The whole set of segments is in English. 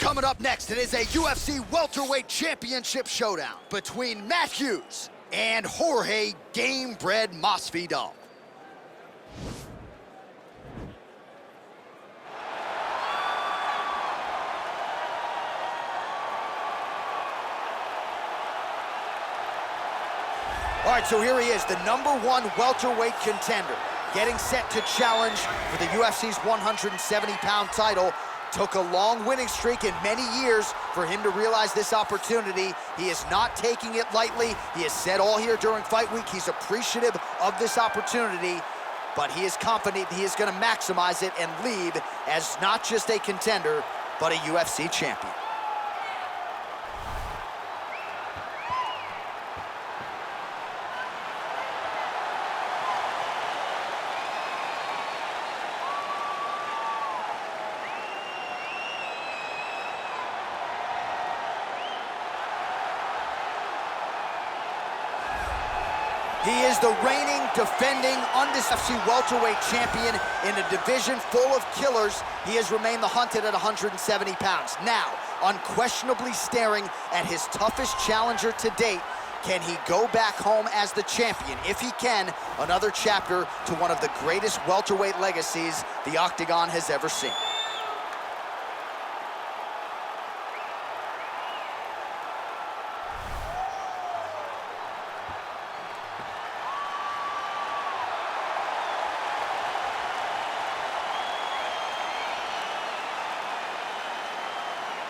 Coming up next, it is a UFC welterweight championship showdown between Matt Hughes and Jorge Gamebred Masvidal. All right, so here he is, the #1 welterweight contender, getting set to challenge for the UFC's 170-pound title. Took a long winning streak in many years for him to realize this opportunity. He is not taking it lightly. He has said all here during fight week he's appreciative of this opportunity, but he is confident he is going to maximize it and leave as not just a contender, but a UFC champion. He is the reigning, defending, undisputed welterweight champion in a division full of killers. He has remained the hunted at 170 pounds. Now, unquestionably staring at his toughest challenger to date. Can he go back home as the champion? If he can, another chapter to one of the greatest welterweight legacies the Octagon has ever seen.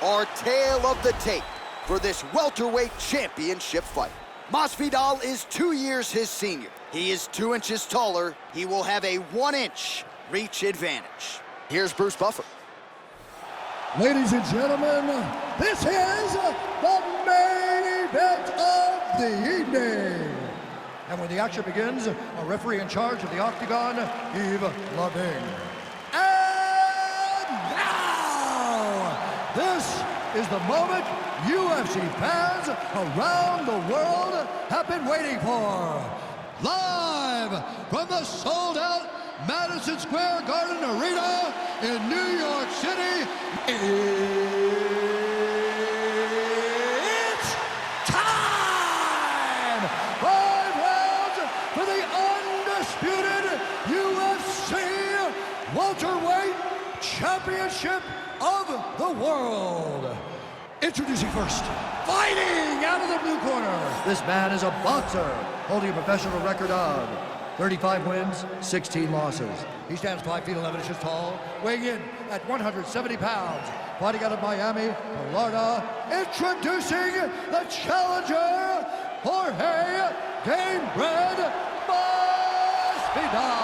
Our tale of the tape for this welterweight championship fight. Masvidal is 2 years his senior. He is 2 inches taller. He will have a 1-inch reach advantage. Here's Bruce Buffer. Ladies and gentlemen, this is the main event of the evening. And when the action begins, a referee in charge of the Octagon, Yves Lavigne. And now, this is the moment UFC fans around the world have been waiting for. Live from the sold-out Madison Square Garden Arena in New York City, it's time! 5 rounds for the undisputed UFC welterweight championship of the world. Introducing first, fighting out of the blue corner. This man is a boxer, holding a professional record of 35 wins, 16 losses. He stands 5 feet 11 inches tall, weighing in at 170 pounds. Fighting out of Miami, Florida. Introducing the challenger, Jorge Gamebred Masvidal.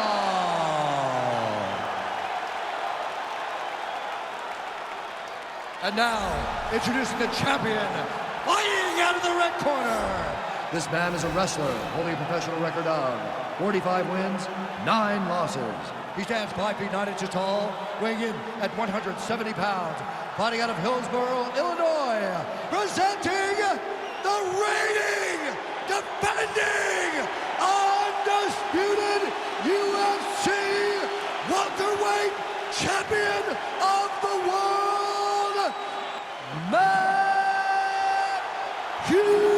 And now, introducing the champion, fighting out of the red corner. This man is a wrestler, holding a professional record of 45 wins, 9 losses. He stands 5 feet 9 inches tall, weighing in at 170 pounds. Fighting out of Hillsboro, Illinois, presenting the reigning, defending, undisputed UFC welterweight champion of the world, Matt Hughes.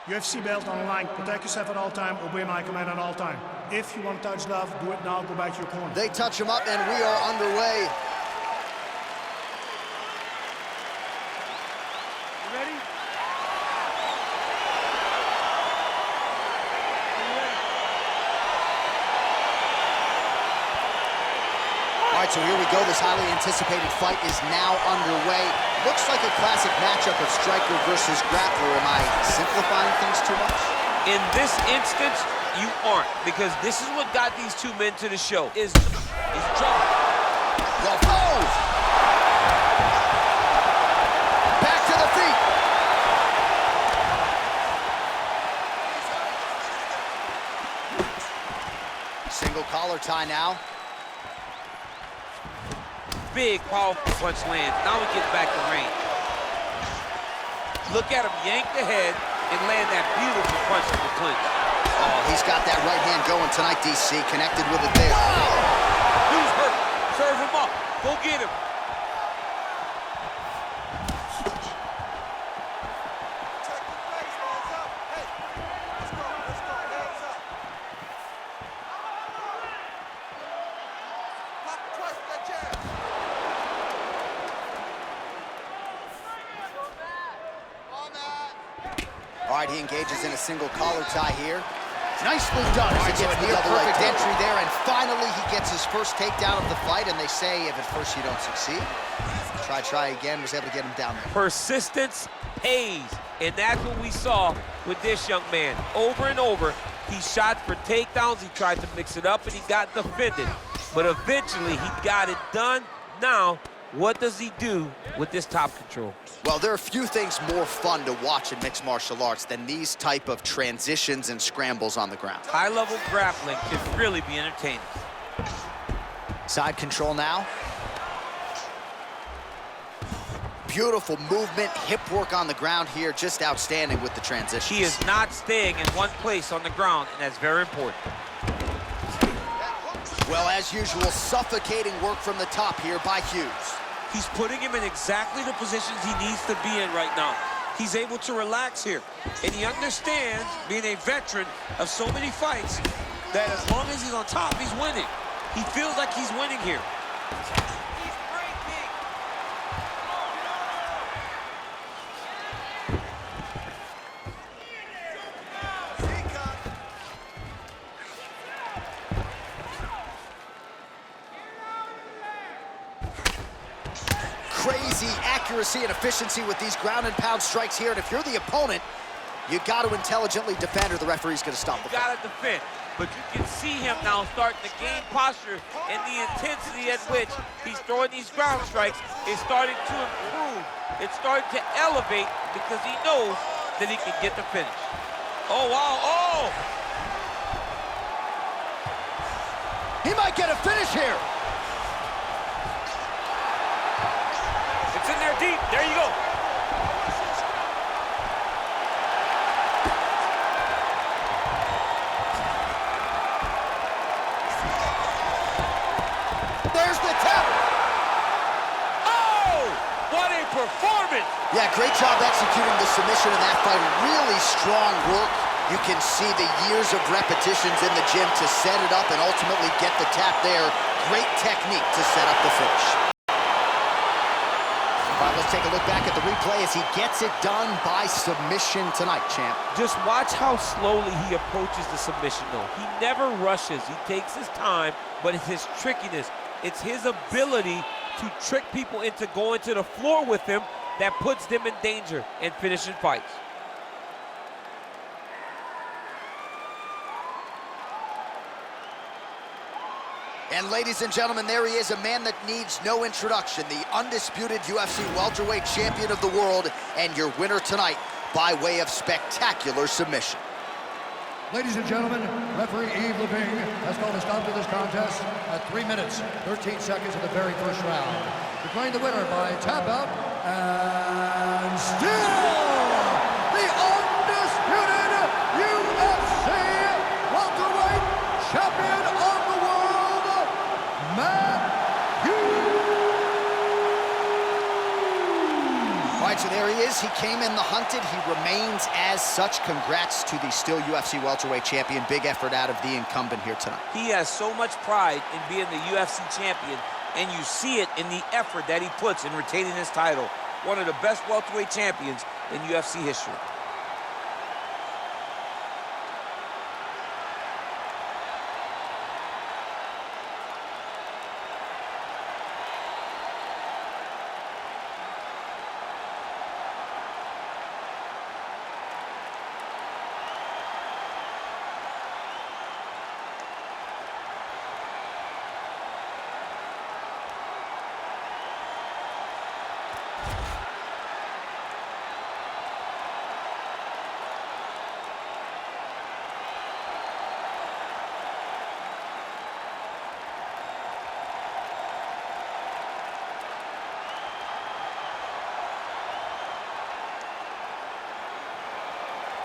UFC belt on the line. Protect yourself at all time. Obey my command at all time. If you want to touch love, do it now. Go back to your corner. They touch him up, and we are underway. You ready? All right, so here we go. This highly anticipated fight is now underway. Looks like a classic matchup of striker versus grappler. Am I simplifying things too much? In this instance, you aren't, because this is what got these two men to the show. Is trouble. The pose! Back to the feet. Single collar tie now. big, powerful punch lands. Now he gets back to range. Look at him yank the head and land that beautiful punch in the clinch. Oh, he's got that right hand going tonight, DC. Connected with it there. Hughes hurt. Serve him up. Go get him. All right, he engages in a single collar tie here. Nicely done as he gets the perfect entry there, and finally he gets his first takedown of the fight, and they say if at first you don't succeed, try again, was able to get him down there. Persistence pays, and that's what we saw with this young man. Over and over, he shot for takedowns, he tried to mix it up, and he got defended. But eventually, he got it done. Now, what does he do with this top control? Well, there are few things more fun to watch in mixed martial arts than these type of transitions and scrambles on the ground. High-level grappling can really be entertaining. Side control now. Beautiful movement, hip work on the ground here, just outstanding with the transition. He is not staying in one place on the ground, and that's very important. Well, as usual, suffocating work from the top here by Hughes. He's putting him in exactly the positions he needs to be in right now. He's able to relax here, and he understands, being a veteran of so many fights, that as long as he's on top, he's winning. He feels like he's winning here. Crazy accuracy and efficiency with these ground and pound strikes here, and if you're the opponent, you got to intelligently defend or the referee's going to stop the fight. You got to defend, but you can see him now starting to gain posture, and the intensity at which he's throwing these ground strikes is starting to improve. It's starting to elevate because he knows that he can get the finish. Oh, wow, oh! He might get a finish here. It's in there deep. There you go. There's the tap. Oh, what a performance. Yeah, great job executing the submission in that fight. Really strong work. You can see the years of repetitions in the gym to set it up and ultimately get the tap there. Great technique to set up the finish. All right, let's take a look back at the replay as he gets it done by submission tonight, champ. Just watch how slowly he approaches the submission, though. He never rushes. He takes his time, but it's his trickiness. It's his ability to trick people into going to the floor with him that puts them in danger and finishing fights. And ladies and gentlemen, there he is, a man that needs no introduction, the undisputed UFC welterweight champion of the world, and your winner tonight by way of spectacular submission. Ladies and gentlemen, referee Yves Levine has called a stop to this contest at 3 minutes, 13 seconds of the very first round. Declaring the winner by tap out, and still the undisputed UFC welterweight champion of the world, Hughes. All right, so there he is. He came in the hunted. He remains as such. Congrats to the still UFC welterweight champion. Big effort out of the incumbent here tonight. He has so much pride in being the UFC champion, and you see it in the effort that he puts in retaining his title. One of the best welterweight champions in UFC history.